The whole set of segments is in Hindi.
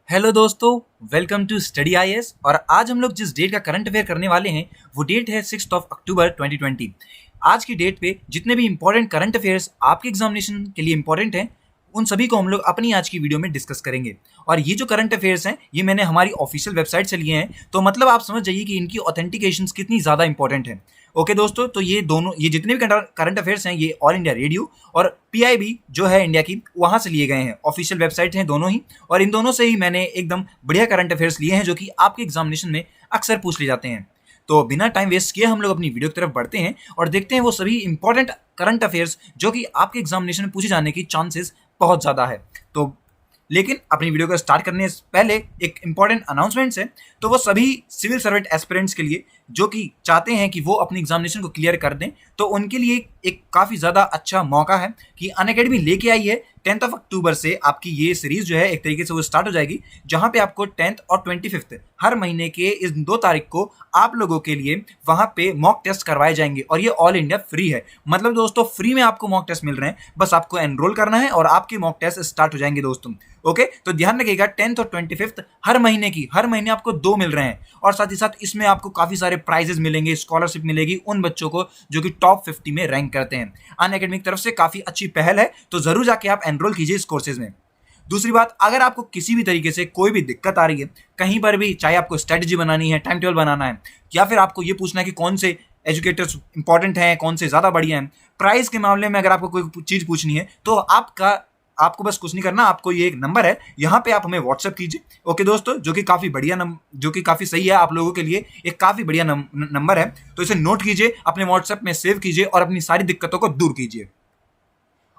हेलो दोस्तों, वेलकम टू स्टडी आईएएस। और आज हम लोग जिस डेट का करंट अफेयर करने वाले हैं वो डेट है 6 अक्टूबर 2020। आज की डेट पे जितने भी इंपॉर्टेंट करंट अफेयर्स आपके एग्जामिनेशन के लिए इंपॉर्टेंट हैं उन सभी को हम लोग अपनी आज की वीडियो में डिस्कस करेंगे। और ये जो करंट अफेयर्स हैं ये मैंने हमारी ऑफिशियल वेबसाइट से लिए हैं, तो मतलब आप समझ जाइए कि इनकी ऑथेंटिकेशंस कितनी ज़्यादा इंपॉर्टेंट है। ओके दोस्तों, तो ये जितने भी करंट अफेयर्स हैं ये ऑल इंडिया रेडियो और पीआईबी जो है इंडिया की वहाँ से लिए गए हैं। ऑफिशियल वेबसाइट हैं दोनों ही, और इन दोनों से ही मैंने एकदम बढ़िया करंट अफेयर्स लिए हैं जो कि आपके एग्जामिनेशन में अक्सर पूछ लिए जाते हैं। तो बिना टाइम वेस्ट किए हम लोग अपनी वीडियो की तरफ बढ़ते हैं और देखते हैं वो सभी इंपॉर्टेंट करंट अफेयर्स जो कि आपके एग्जामिनेशन में पूछे जाने की चांसेस बहुत ज़्यादा है। तो लेकिन अपनी वीडियो को स्टार्ट करने से पहले एक इंपॉर्टेंट अनाउंसमेंट्स है। तो वो सभी सिविल सर्वेंट एस्पिरेंट्स के लिए जो कि चाहते हैं कि वो अपनी एग्जामिनेशन को क्लियर कर दें, तो उनके लिए एक काफ़ी ज़्यादा अच्छा मौका है कि अनअकैडमी लेके आई है 10 अक्टूबर से आपकी ये सीरीज जो है एक तरीके से वो स्टार्ट हो जाएगी, जहां पे आपको 10 और 25 हर महीने के इस 2 तारीख को आप लोगों के लिए वहां पे मॉक टेस्ट करवाए जाएंगे। और ये ऑल इंडिया फ्री है, मतलब दोस्तों फ्री में आपको मॉक टेस्ट मिल रहे हैं, बस आपको एनरोल करना है और आपके मॉक टेस्ट स्टार्ट हो जाएंगे दोस्तों। ओके, तो ध्यान रखिएगा 10 और 25 हर महीने आपको 2 मिल रहे हैं, और साथ ही साथ इसमें आपको काफी सारे प्राइजेस मिलेंगे, स्कॉलरशिप मिलेगी उन बच्चों को जो कि टॉप 50 में रैंक करते हैं। अनअकैडमी की तरफ से काफी अच्छी पहल है, तो जरूर जाके आप एनरोल कीजिए इस कोर्सेज में। दूसरी बात, अगर आपको किसी भी तरीके से कोई भी दिक्कत आ रही है कहीं पर भी, चाहे आपको स्ट्रेटजी बनानी है, टाइम टेबल बनाना है, या फिर आपको ये पूछना है कि कौन से एजुकेटर्स इंपॉर्टेंट हैं, कौन से ज़्यादा बढ़िया हैं, प्राइस के मामले में अगर आपको कोई चीज़ पूछनी है, तो आपको बस कुछ नहीं करना, आपको ये एक नंबर है, यहाँ पे आप हमें व्हाट्सएप कीजिए। ओके दोस्तों, जो कि काफ़ी सही है आप लोगों के लिए, एक काफ़ी बढ़िया नंबर है, तो इसे नोट कीजिए, अपने व्हाट्सएप में सेव कीजिए और अपनी सारी दिक्कतों को दूर कीजिए।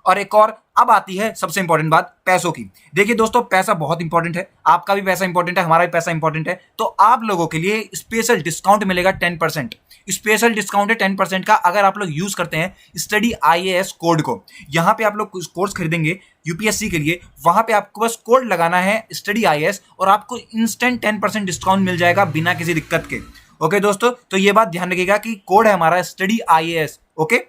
और एक और अब आती है सबसे इंपॉर्टेंट बात, पैसों की। देखिए दोस्तों, पैसा बहुत इंपॉर्टेंट है, आपका भी पैसा इंपॉर्टेंट है, हमारा भी पैसा इंपॉर्टेंट है। तो आप लोगों के लिए स्पेशल डिस्काउंट मिलेगा 10%। स्पेशल डिस्काउंट है 10% का, अगर आप लोग यूज करते हैं स्टडी आईएएस कोड को। यहाँ पे आप लोग कोर्स खरीदेंगे यूपीएससी के लिए, वहां पे आपको बस कोड लगाना है स्टडी आईएएस और आपको इंस्टेंट 10% डिस्काउंट मिल जाएगा बिना किसी दिक्कत के। ओके दोस्तों, तो ये बात ध्यान रखिएगा कि कोड है हमारा स्टडी आईएएस। ओके,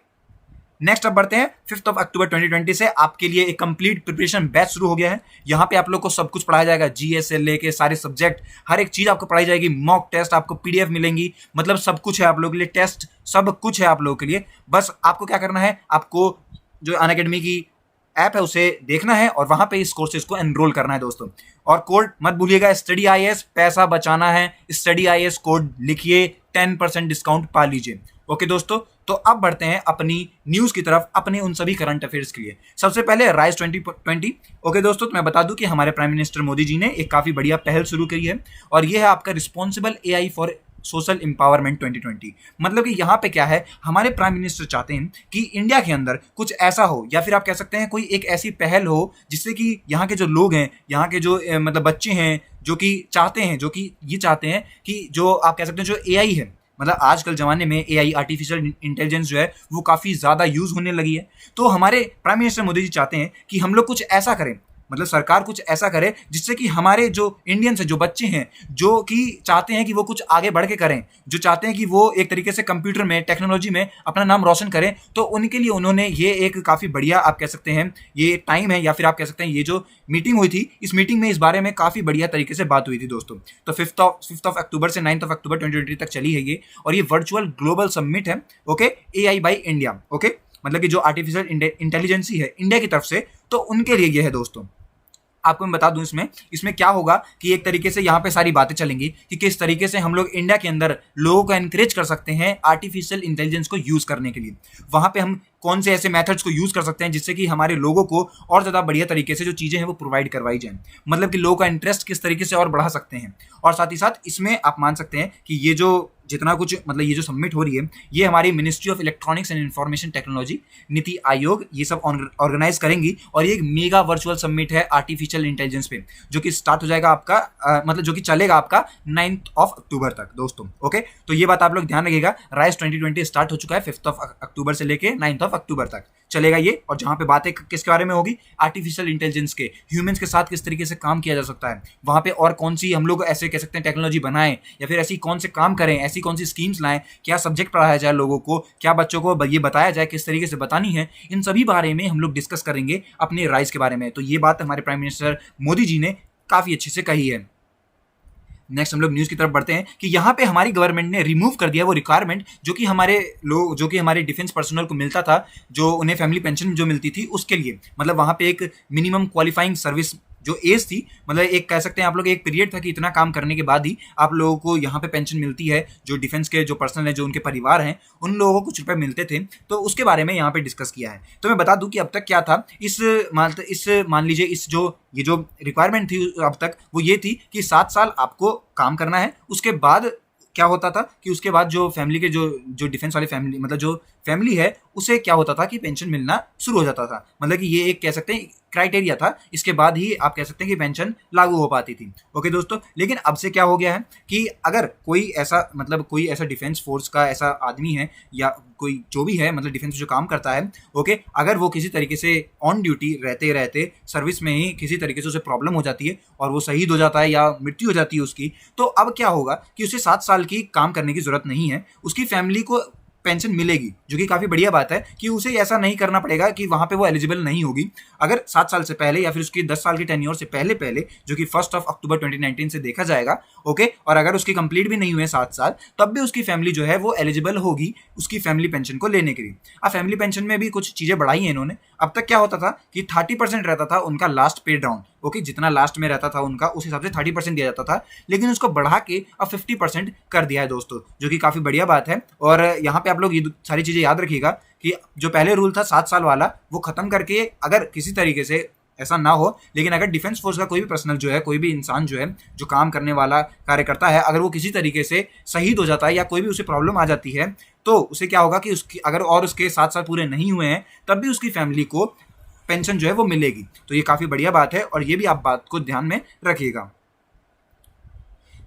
नेक्स्ट अब बढ़ते हैं 5 अक्टूबर 2020 से आपके लिए एक कंप्लीट प्रिपरेशन बैच शुरू हो गया है। यहाँ पे आप लोग को सब कुछ पढ़ाया जाएगा, जीएस से लेके सारे सब्जेक्ट, हर एक चीज आपको पढ़ाई जाएगी। मॉक टेस्ट आपको पीडीएफ मिलेंगी, मतलब सब कुछ है आप लोगों के लिए, टेस्ट सब कुछ है आप लोगों के लिए। बस आपको क्या करना है, आपको जो अनअकैडमी की ऐप है उसे देखना है और वहां पे इस कोर्सेज को एनरोल करना है दोस्तों। और कोड मत भूलिएगा, स्टडी आईएएस, पैसा बचाना है, स्टडी आईएएस कोड लिखिए, 10% डिस्काउंट पा लीजिए। ओके दोस्तों, तो अब बढ़ते हैं अपनी न्यूज की तरफ, अपने उन सभी करंट अफेयर्स के लिए। सबसे पहले राइज 2020। ओके दोस्तों, तो मैं बता दूं कि हमारे प्राइम मिनिस्टर मोदी जी ने एक काफी बढ़िया पहल शुरू की है, और यह है आपका responsible AI for social empowerment 2020। मतलब कि यहाँ पे क्या है, हमारे प्राइम मिनिस्टर चाहते हैं कि इंडिया के अंदर कुछ ऐसा हो, या फिर आप कह सकते हैं कोई एक ऐसी पहल हो जिससे कि यहाँ के जो लोग हैं, यहाँ के जो मतलब बच्चे हैं, जो कि चाहते हैं कि जो आप कह सकते हैं जो एआई है, मतलब आजकल जमाने में एआई, आर्टिफिशियल इंटेलिजेंस जो है वो काफ़ी ज़्यादा यूज़ होने लगी है। तो हमारे प्राइम मिनिस्टर मोदी जी चाहते हैं कि हम लोग कुछ ऐसा करें, मतलब सरकार कुछ ऐसा करे जिससे कि हमारे जो इंडियंस है, जो बच्चे हैं, जो कि चाहते हैं कि वो कुछ आगे बढ़ के करें, जो चाहते हैं कि वो एक तरीके से कंप्यूटर में, टेक्नोलॉजी में अपना नाम रोशन करें, तो उनके लिए उन्होंने ये एक काफ़ी बढ़िया आप कह सकते हैं ये टाइम है, या फिर आप कह सकते हैं ये जो मीटिंग हुई थी, इस मीटिंग में इस बारे में काफ़ी बढ़िया तरीके से बात हुई थी दोस्तों। तो 5 अक्टूबर से 9 अक्टूबर 2020 तक चली है ये, और ये वर्चुअल ग्लोबल समिट है। Okay, AI by India. Okay, मतलब कि जो आर्टिफिशियल इंटेलिजेंसी है इंडिया की तरफ से, तो उनके लिए ये है दोस्तों। आपको मैं बता दूं इसमें क्या होगा कि एक तरीके से यहाँ पे सारी बातें चलेंगी कि किस तरीके से हम लोग इंडिया के अंदर लोगों को एनकरेज कर सकते हैं आर्टिफिशियल इंटेलिजेंस को यूज करने के लिए। वहां पे हम कौन से ऐसे मेथड्स को यूज कर सकते हैं जिससे कि हमारे लोगों को और ज़्यादा बढ़िया तरीके से जो चीज़ें हैं वो प्रोवाइड करवाई जाएं, मतलब कि लोगों का इंटरेस्ट किस तरीके से और बढ़ा सकते हैं। और साथ ही साथ इसमें आप मान सकते हैं कि ये जो जितना कुछ मतलब ये जो सबमिट हो रही है, ये हमारी ministry of electronics and information technology, NITI Aayog, ये सब ऑर्गेनाइज करेंगी। और ये एक मेगा वर्चुअल सबमिट है आर्टिफिशियल इंटेलिजेंस पे, जो कि स्टार्ट हो जाएगा आपका मतलब जो कि चलेगा आपका 9 अक्टूबर तक दोस्तों। ओके, तो ये बात आप लोग ध्यान रखिएगा। राइज 2020 स्टार्ट हो चुका है 5 अक्टूबर से लेके 9 अक्टूबर तक चलेगा ये, और जहां पे बातें किसके बारे में होगी, आर्टिफिशियल इंटेलिजेंस के, ह्यूमंस के साथ किस तरीके से काम किया जा सकता है वहां पे, और कौन सी हम लोग ऐसे कह सकते हैं टेक्नोलॉजी बनाएं, या फिर ऐसी कौन से काम करें, ऐसी कौन सी स्कीम्स लाएं, क्या सब्जेक्ट पढ़ाया जाए लोगों को, क्या बच्चों को ये बताया जाए किस तरीके से बतानी है, इन सभी बारे में हम लोग डिस्कस करेंगे अपने राइज के बारे में। तो ये बात हमारे प्राइम मिनिस्टर मोदी जी ने काफ़ी अच्छे से कही है। नेक्स्ट हम लोग न्यूज़ की तरफ बढ़ते हैं कि यहाँ पे हमारी गवर्नमेंट ने रिमूव कर दिया वो रिक्वायरमेंट जो कि हमारे डिफेंस पर्सनल को मिलता था, जो उन्हें फैमिली पेंशन जो मिलती थी उसके लिए। मतलब वहाँ पे एक मिनिमम क्वालिफाइंग सर्विस जो एज थी, मतलब एक कह सकते हैं आप लोग एक पीरियड था कि इतना काम करने के बाद ही आप लोगों को यहाँ पे पेंशन मिलती है। जो डिफेंस के जो पर्सनल है, जो उनके परिवार हैं, उन लोगों को कुछ रुपए मिलते थे। तो उसके बारे में यहाँ पे डिस्कस किया है। तो मैं बता दूं कि अब तक क्या था, मान लीजिए ये जो रिक्वायरमेंट थी अब तक, वो ये थी कि 7 साल आपको काम करना है। उसके बाद क्या होता था कि उसके बाद जो फैमिली के जो डिफेंस वाले फैमिली, मतलब जो फैमिली है, उसे क्या होता था कि पेंशन मिलना शुरू हो जाता था। मतलब कि ये एक कह सकते हैं क्राइटेरिया था, इसके बाद ही आप कह सकते हैं कि पेंशन लागू हो पाती थी। ओके दोस्तों, लेकिन अब से क्या हो गया है कि अगर कोई ऐसा डिफेंस फोर्स का ऐसा आदमी है या कोई जो भी है, मतलब डिफेंस जो काम करता है, ओके, अगर वो किसी तरीके से ऑन ड्यूटी रहते रहते सर्विस में ही किसी तरीके से उसे प्रॉब्लम हो जाती है और वो शहीद हो जाता है या मृत्यु हो जाती है उसकी, तो अब क्या होगा कि उसे 7 साल की काम करने की जरूरत नहीं है, उसकी फैमिली को पेंशन मिलेगी, जो कि काफ़ी बढ़िया बात है कि उसे ऐसा नहीं करना पड़ेगा कि वहाँ पे वो एलिजिबल नहीं होगी। अगर 7 साल से पहले या फिर उसकी 10 साल की टेन्योर से पहले जो कि 1 अक्टूबर 2019 से देखा जाएगा, ओके, और अगर उसकी कंप्लीट भी नहीं हुए 7 साल, तब भी उसकी फैमिली जो है वो एलिजिबल होगी उसकी फैमिली पेंशन को लेने के लिए। अब फैमिली पेंशन में भी कुछ चीज़ें बढ़ाई हैं इन्होंने। अब तक क्या होता था कि 30% रहता था उनका लास्ट पे डाउन, ओके, जितना लास्ट में रहता था उनका उस हिसाब से 30% दिया जाता था, लेकिन उसको बढ़ा के अब 50% कर दिया है दोस्तों, जो कि काफ़ी बढ़िया बात है। और यहाँ पे आप लोग ये सारी चीज़ें याद रखिएगा कि जो पहले रूल था 7 साल वाला, वो खत्म करके अगर किसी तरीके से ऐसा ना हो, लेकिन अगर डिफेंस फोर्स का कोई भी पर्सनल जो है, कोई भी इंसान जो है, जो काम करने वाला कार्यकर्ता है, अगर वो किसी तरीके से शहीद हो जाता है या कोई भी उसे प्रॉब्लम आ जाती है, तो उसे क्या होगा कि उसके 7 साल पूरे नहीं हुए हैं, तब भी उसकी फैमिली को पेंशन जो है वो मिलेगी। तो ये काफ़ी बढ़िया बात है और ये भी आप बात को ध्यान में रखिएगा।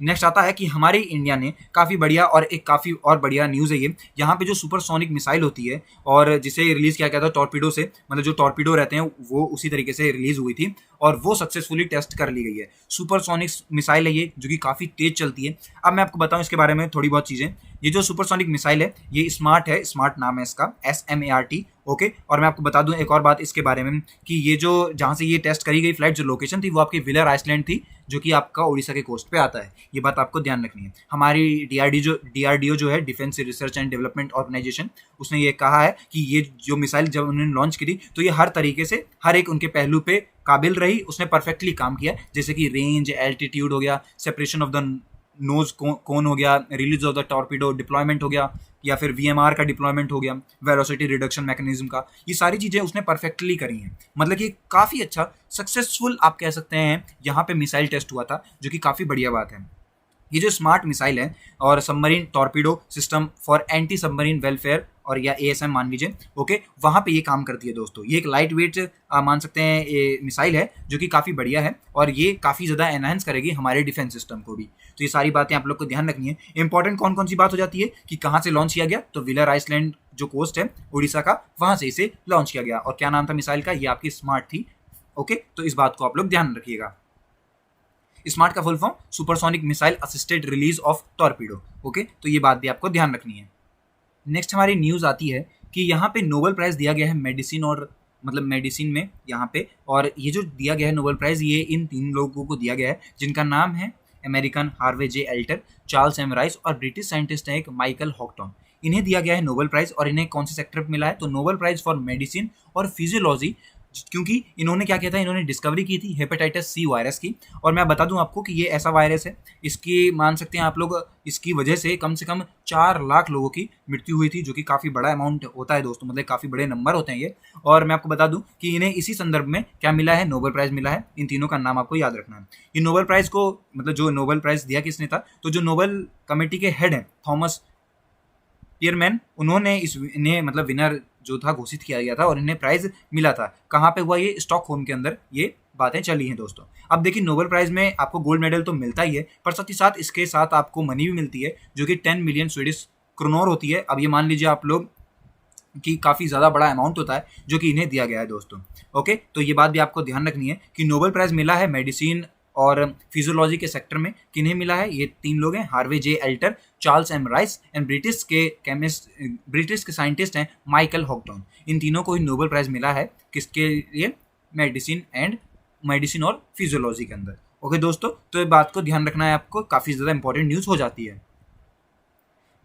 नेक्स्ट आता है कि हमारे इंडिया ने काफ़ी बढ़िया और एक काफ़ी और बढ़िया न्यूज़ है ये, यहाँ पे जो सुपरसोनिक मिसाइल होती है और जिसे रिलीज़ किया गया था टॉर्पीडो से, मतलब जो टॉर्पीडो रहते हैं वो उसी तरीके से रिलीज़ हुई थी और वो सक्सेसफुली टेस्ट कर ली गई है। सुपरसोनिक मिसाइल है ये, जो कि काफ़ी तेज़ चलती है। अब मैं आपको बताऊँ इसके बारे में थोड़ी बहुत चीज़ें। ये जो सुपरसोनिक मिसाइल है ये स्मार्ट है, स्मार्ट नाम है इसका, SMART, ओके। और मैं आपको बता दूं एक और बात इसके बारे में कि ये जो जहाँ से ये टेस्ट करी गई फ्लाइट, जो लोकेशन थी वो आपकी व्हीलर आइसलैंड थी, जो कि आपका उड़ीसा के कोस्ट पे आता है। ये बात आपको ध्यान रखनी है। हमारी DRDO जो है, defence research and development organisation, उसने ये कहा है कि ये जो मिसाइल जब उन्होंने लॉन्च की थी तो ये हर तरीके से हर एक उनके पहलू पे काबिल रही, उसने परफेक्टली काम किया, जैसे कि रेंज, एल्टीट्यूड हो गया, सेपरेशन ऑफ द नोज कौन हो गया, release of the torpedo deployment हो गया, या फिर VMR का डिप्लॉयमेंट हो गया, वेलोसिटी रिडक्शन मैकेनिज्म का, ये सारी चीज़ें उसने परफेक्टली करी हैं। मतलब कि काफ़ी अच्छा सक्सेसफुल आप कह सकते हैं यहाँ पे मिसाइल टेस्ट हुआ था, जो कि काफ़ी बढ़िया बात है। ये जो स्मार्ट मिसाइल है और submarine torpedo system for anti submarine welfare, और या ASM मान लीजिए, ओके, वहाँ पे ये काम करती है दोस्तों। ये एक लाइट वेट मान सकते हैं ये मिसाइल है, जो कि काफ़ी बढ़िया है और ये काफ़ी ज़्यादा एनहांस करेगी हमारे डिफेंस सिस्टम को भी। तो ये सारी बातें आप लोग को ध्यान रखनी है। इंपॉर्टेंट कौन कौन सी बात हो जाती है कि कहाँ से लॉन्च किया गया, तो व्हीलर आइसलैंड जो कोस्ट है उड़ीसा का, वहाँ से इसे लॉन्च किया गया। और क्या नाम था मिसाइल का, ये आपकी स्मार्ट थी, ओके। तो इस बात को आप लोग ध्यान रखिएगा। स्मार्ट का full form supersonic missile assisted release of torpedo, okay. तो ये बात भी आपको ध्यान रखनी है। नेक्स्ट हमारी न्यूज़ आती है कि यहाँ पे नोबेल प्राइज़ दिया गया है मेडिसिन, और मतलब मेडिसिन में यहाँ पे, और ये जो दिया गया है नोबेल प्राइज़, ये इन 3 लोगों को दिया गया है, जिनका नाम है American Harvey J Alter, Charles M rice और ब्रिटिश साइंटिस्ट है एक माइकल हॉकटॉन। इन्हें दिया गया है नोबेल प्राइज़। और इन्हें कौन से सेक्टर पर मिला है, तो नोबेल प्राइज़ फॉर मेडिसिन और फिजियोलॉजी, क्योंकि इन्होंने क्या किया था, इन्होंने डिस्कवरी की थी हेपेटाइटिस C वायरस की। और मैं बता दूं आपको कि ये ऐसा वायरस है, इसकी मान सकते हैं आप लोग, इसकी वजह से कम 4 लाख लोगों की मृत्यु हुई थी, जो कि काफ़ी बड़ा अमाउंट होता है दोस्तों, मतलब काफ़ी बड़े नंबर होते हैं ये। और मैं आपको बता दूं कि इन्हें इसी संदर्भ में क्या मिला है, नोबेल प्राइज़ मिला है। इन तीनों का नाम आपको याद रखना है। ये नोबेल प्राइज़ को, मतलब जो नोबेल प्राइज़ दिया किसने था, तो जो नोबेल कमेटी के हेड हैं थॉमस पियरमैन, उन्होंने इन्हें मतलब विनर जो था घोषित किया गया था और इन्हें प्राइज़ मिला था। कहाँ पे हुआ ये, स्टॉकहोम के अंदर ये बातें चली हैं दोस्तों। अब देखिए नोबेल प्राइज़ में आपको गोल्ड मेडल तो मिलता ही है, पर साथ ही साथ इसके साथ आपको मनी भी मिलती है, जो कि 10 मिलियन स्वीडिश क्रोनर होती है। अब ये मान लीजिए आप लोग कि काफ़ी ज़्यादा बड़ा अमाउंट होता है जो कि इन्हें दिया गया है दोस्तों, ओके। तो ये बात भी आपको ध्यान रखनी है कि नोबेल प्राइज़ मिला है मेडिसिन और फिजियोलॉजी के सेक्टर में किन्हें मिला है, ये 3 लोग हैं, Harvey J Alter, Charles M Rice and British के साइंटिस्ट हैं माइकल हॉकटॉन। इन तीनों को ही नोबेल प्राइज़ मिला है, किसके लिए, मेडिसिन और फिजियोलॉजी के अंदर, ओके दोस्तों, तो ये बात को ध्यान रखना है आपको, काफ़ी ज़्यादा इंपॉर्टेंट न्यूज़ हो जाती है।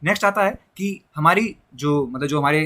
नेक्स्ट आता है कि हमारी जो हमारे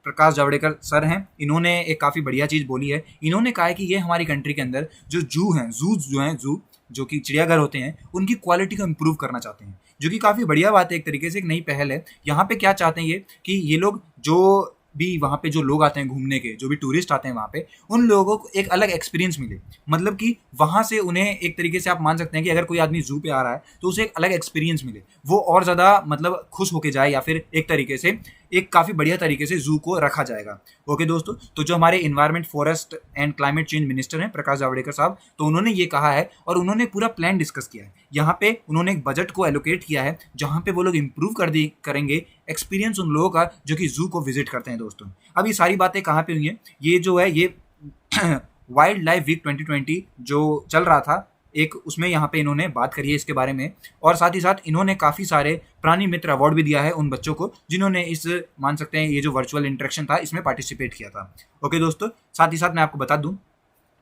प्रकाश जावड़ेकर सर हैं, इन्होंने एक काफ़ी बढ़िया चीज़ बोली है। इन्होंने कहा है कि ये हमारी कंट्री के अंदर जो जू जो कि चिड़ियाघर होते हैं, उनकी क्वालिटी को इम्प्रूव करना चाहते हैं, जो कि काफ़ी बढ़िया बात है। एक तरीके से एक नई पहल है। यहाँ पे क्या चाहते हैं ये कि ये लोग जो भी वहाँ पे जो लोग आते हैं घूमने के, जो भी टूरिस्ट आते हैं वहाँ पे, उन लोगों को एक अलग एक्सपीरियंस मिले। मतलब कि वहाँ से उन्हें एक तरीके से आप मान सकते हैं कि अगर कोई आदमी जू पे आ रहा है तो उसे एक अलग एक्सपीरियंस मिले, वो और ज़्यादा मतलब खुश होके जाए, या फिर एक तरीके से एक काफ़ी बढ़िया तरीके से जू को रखा जाएगा। ओके दोस्तों, तो जो हमारे environment, forest and climate change minister हैं प्रकाश जावड़ेकर साहब, तो उन्होंने ये कहा है और उन्होंने पूरा प्लान डिस्कस किया है। यहाँ पे उन्होंने एक बजट को एलोकेट किया है जहाँ पे वो लोग इम्प्रूव करेंगे एक्सपीरियंस उन लोगों का जो कि जू को विजिट करते हैं दोस्तों। अब ये सारी बातें कहाँ पे हुई हैं? ये जो है ये वाइल्ड लाइफ वीक 2020 जो चल रहा था, एक उसमें यहाँ पे इन्होंने बात करी है इसके बारे में, और साथ ही साथ इन्होंने काफ़ी सारे प्राणी मित्र अवार्ड भी दिया है उन बच्चों को जिन्होंने इस मान सकते हैं ये जो वर्चुअल इंटरेक्शन था इसमें पार्टिसिपेट किया था। ओके दोस्तों, साथ ही साथ मैं आपको बता दूं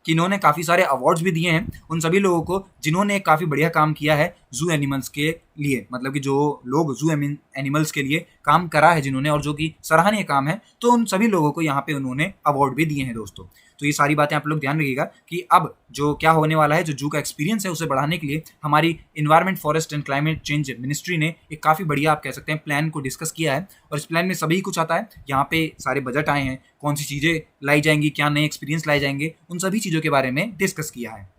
कि इन्होंने काफ़ी सारे अवार्ड्स भी दिए हैं उन सभी लोगों को जिन्होंने काफ़ी बढ़िया काम किया है जू एनिमल्स के लिए। मतलब कि जो लोग जू एनिमल्स के लिए काम करा है जिन्होंने, और जो कि सराहनीय काम है, तो उन सभी लोगों को यहाँ पे उन्होंने अवार्ड भी दिए हैं दोस्तों। तो ये सारी बातें आप लोग ध्यान रखिएगा कि अब जो क्या होने वाला है, जो जू का एक्सपीरियंस है उसे बढ़ाने के लिए हमारी environment, forest and climate change ministry ने एक काफ़ी बढ़िया आप कह सकते हैं प्लान को डिस्कस किया है। और इस प्लान में सभी कुछ आता है। यहाँ पे सारे बजट आए हैं, कौन सी चीज़ें लाई जाएंगी, क्या नए एक्सपीरियंस लाए जाएंगे, उन सभी चीज़ों के बारे में डिस्कस किया है।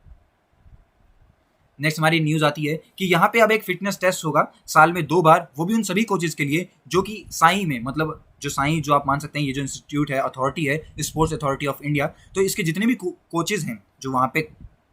नेक्स्ट हमारी न्यूज़ आती है कि यहाँ पे अब एक फिटनेस टेस्ट होगा साल में 2 बार, वो भी उन सभी कोचेज़ के लिए जो कि साई में, मतलब जो साई जो आप मान सकते हैं ये जो इंस्टीट्यूट है, अथॉरिटी है, स्पोर्ट्स अथॉरिटी ऑफ इंडिया, तो इसके जितने भी कोचेज़ हैं जो वहाँ पे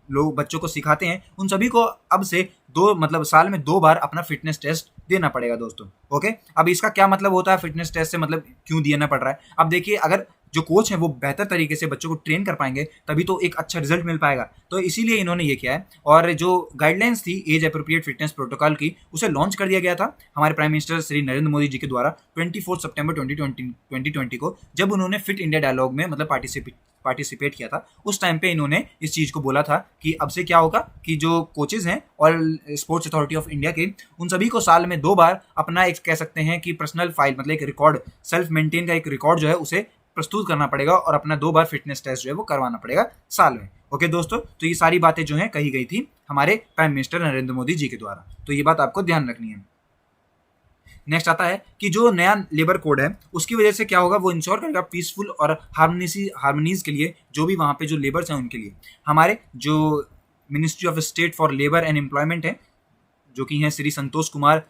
लोग बच्चों को सिखाते हैं, उन सभी को अब से साल में 2 बार अपना फिटनेस टेस्ट देना पड़ेगा दोस्तों। ओके, अब इसका क्या मतलब होता है फिटनेस टेस्ट से, मतलब क्यों देना पड़ रहा है? अब देखिए, अगर जो कोच हैं वो बेहतर तरीके से बच्चों को ट्रेन कर पाएंगे तभी तो एक अच्छा रिजल्ट मिल पाएगा। तो इसीलिए इन्होंने ये किया है। और जो गाइडलाइंस थी एज अप्रोप्रिएट फिटनेस प्रोटोकॉल की, उसे लॉन्च कर दिया गया था हमारे प्राइम मिनिस्टर श्री नरेंद्र मोदी जी के द्वारा 24 सितंबर 2020 को, जब उन्होंने फिट इंडिया डायलॉग में मतलब पार्टिसिपेट किया था। उस टाइम पे इन्होंने इस चीज़ को बोला था कि अब से क्या होगा कि जो कोचेज़ हैं और स्पोर्ट्स अथॉरिटी ऑफ इंडिया के, उन सभी को साल में 2 बार अपना एक कह सकते हैं कि पर्सनल फाइल, मतलब एक रिकॉर्ड, सेल्फ मेंटेन का एक रिकॉर्ड जो है उसे प्रस्तुत करना पड़ेगा और अपना 2 बार फिटनेस टेस्ट जो है वो करवाना पड़ेगा साल में। ओके दोस्तों, तो ये सारी बातें जो हैं कही गई थी हमारे प्राइम मिनिस्टर नरेंद्र मोदी जी के द्वारा, तो ये बात आपको ध्यान रखनी है। नेक्स्ट आता है कि जो नया लेबर कोड है उसकी वजह से क्या होगा, वो इंश्योर करेगा पीसफुल और हार्मनीज के लिए, जो भी वहाँ पे जो लेबर्स हैं उनके लिए। हमारे जो ministry of state for labour and employment है, जो कि हैं श्री संतोष कुमार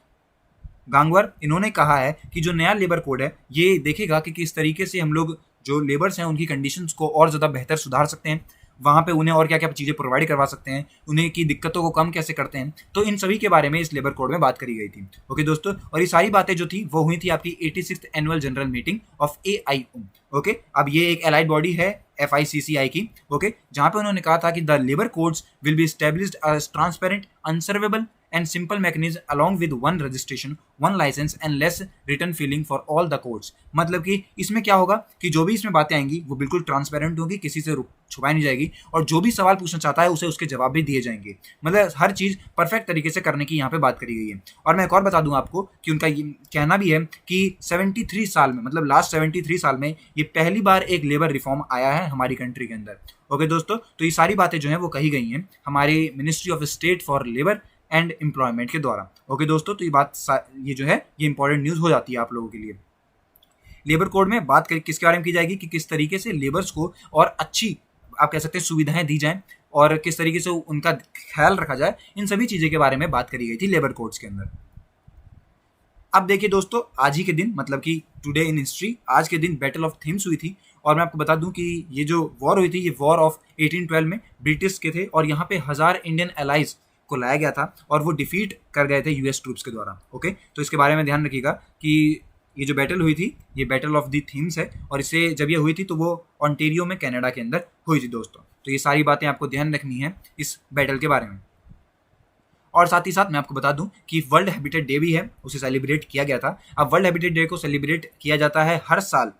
गांगवर, इन्होंने कहा है कि जो नया लेबर कोड है ये देखेगा कि किस तरीके से हम लोग जो लेबर्स हैं उनकी कंडीशंस को और ज़्यादा बेहतर सुधार सकते हैं, वहाँ पे उन्हें और क्या क्या चीज़ें प्रोवाइड करवा सकते हैं, उन्हें की दिक्कतों को कम कैसे करते हैं। तो इन सभी के बारे में इस लेबर कोड में बात करी गई थी। ओके दोस्तों, और ये सारी बातें जो थी वो हुई थी आपकी 86th annual general meeting of AIO। Okay, अब ये एक एलाइड बॉडी है FICCI की। ओके, जहाँ पे उन्होंने कहा था कि the labour codes will be established as transparent, answerable and simple mechanism along with one registration, one license and less written filling for all the courts। मतलब कि इसमें क्या होगा कि जो भी इसमें बातें आएंगी वो बिल्कुल ट्रांसपेरेंट होगी, किसी से छुपाई नहीं जाएगी, और जो भी सवाल पूछना चाहता है उसे उसके जवाब भी दिए जाएंगे। मतलब हर चीज़ परफेक्ट तरीके से करने की यहाँ पे बात करी गई है। और मैं एक और बता दूँ आपको कि उनका ये कहना भी है कि 73 साल में, मतलब लास्ट 73 साल में ये पहली बार एक लेबर रिफॉर्म आया है हमारी कंट्री के अंदर। ओके दोस्तों, तो ये सारी बातें जो हैं वो कही गई हैं हमारी ministry of state for labour and employment के द्वारा। ओके दोस्तों, तो ये जो है ये इंपॉर्टेंट न्यूज़ हो जाती है आप लोगों के लिए। लेबर कोड में बात किसके बारे में की जाएगी कि किस तरीके से लेबर्स को और अच्छी आप कह सकते हैं सुविधाएं दी जाएं और किस तरीके से उनका ख्याल रखा जाए, इन सभी चीज़ों के बारे में बात करी गई थी लेबर कोड्स के अंदर। अब देखिए दोस्तों, आज ही के दिन, मतलब कि टुडे इन हिस्ट्री, आज के दिन बैटल ऑफ थेम्स हुई थी। और मैं आपको बता दूं कि ये जो वॉर हुई थी ये वॉर ऑफ 1812 में ब्रिटिश के थे, और यहाँ पे 1000 इंडियन एलाइज को लाया गया था और वो डिफीट कर गए थे US ट्रूप्स के द्वारा। ओके, तो इसके बारे में ध्यान रखिएगा कि ये जो बैटल हुई थी ये बैटल ऑफ द थीम्स है, और इसे जब ये हुई थी तो वो ऑन्टेरियो में कनाडा के अंदर हुई थी दोस्तों। तो ये सारी बातें आपको ध्यान रखनी है इस बैटल के बारे में। और साथ ही साथ मैं आपको बता दूं कि वर्ल्ड हैबिटेट डे भी है, उसे सेलिब्रेट किया गया था। अब वर्ल्ड हैबिटेट डे को सेलिब्रेट किया जाता है हर साल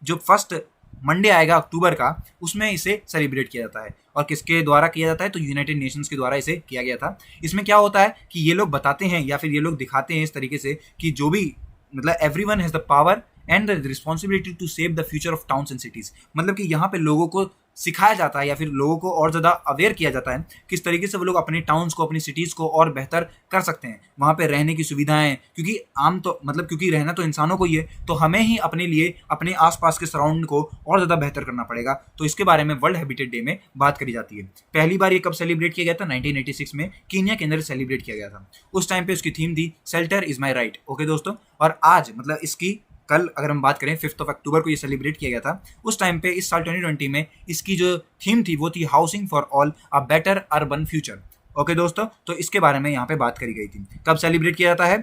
जो फर्स्ट मंडे आएगा अक्टूबर का, उसमें इसे सेलिब्रेट किया जाता है। और किसके द्वारा किया जाता है? तो यूनाइटेड नेशंस के द्वारा इसे किया गया था। इसमें क्या होता है कि ये लोग बताते हैं या फिर ये लोग दिखाते हैं इस तरीके से कि जो भी मतलब everyone has the power and the responsibility to save the future of towns and cities. मतलब कि यहाँ पे लोगों को सिखाया जाता है या फिर लोगों को और ज़्यादा अवेयर किया जाता है किस तरीके से वो लोग अपने टाउन्स को, अपनी सिटीज़ को और बेहतर कर सकते हैं। वहाँ पे रहने की सुविधाएं, क्योंकि आम तो मतलब क्योंकि रहना तो इंसानों को ही है, तो हमें ही अपने लिए अपने आसपास के सराउंड को और ज़्यादा बेहतर करना पड़ेगा। तो इसके बारे में वर्ल्ड हैबिटेट डे में बात करी जाती है। पहली बार ये कब सेलिब्रेट किया गया था? 1986 में कीनिया के अंदर सेलिब्रेट किया गया था। उस टाइम पे उसकी थीम थी shelter is my right. Okay दोस्तों, और आज मतलब इसकी कल अगर हम बात करें 5 अक्टूबर को ये सेलिब्रेट किया गया था। उस टाइम पे इस साल 2020 में इसकी जो थीम थी वो थी housing for all a better urban future. Okay दोस्तों, तो इसके बारे में यहाँ पे बात करी गई थी। कब सेलिब्रेट किया जाता है?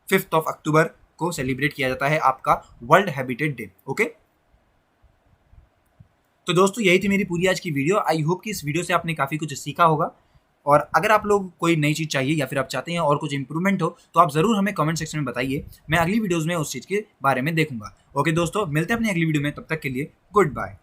5 अक्टूबर को सेलिब्रेट किया जाता है आपका वर्ल्ड हैबिटेट डे। ओके, तो दोस्तों यही थी मेरी पूरी आज की वीडियो। आई होप कि इस वीडियो से आपने काफ़ी कुछ सीखा होगा। और अगर आप लोग कोई नई चीज़ चाहिए या फिर आप चाहते हैं और कुछ इंप्रूवमेंट हो तो आप ज़रूर हमें कमेंट सेक्शन में बताइए। मैं अगली वीडियोज़ में उस चीज़ के बारे में देखूंगा। ओके दोस्तों, मिलते हैं अपनी अगली वीडियो में, तब तक के लिए गुड बाय।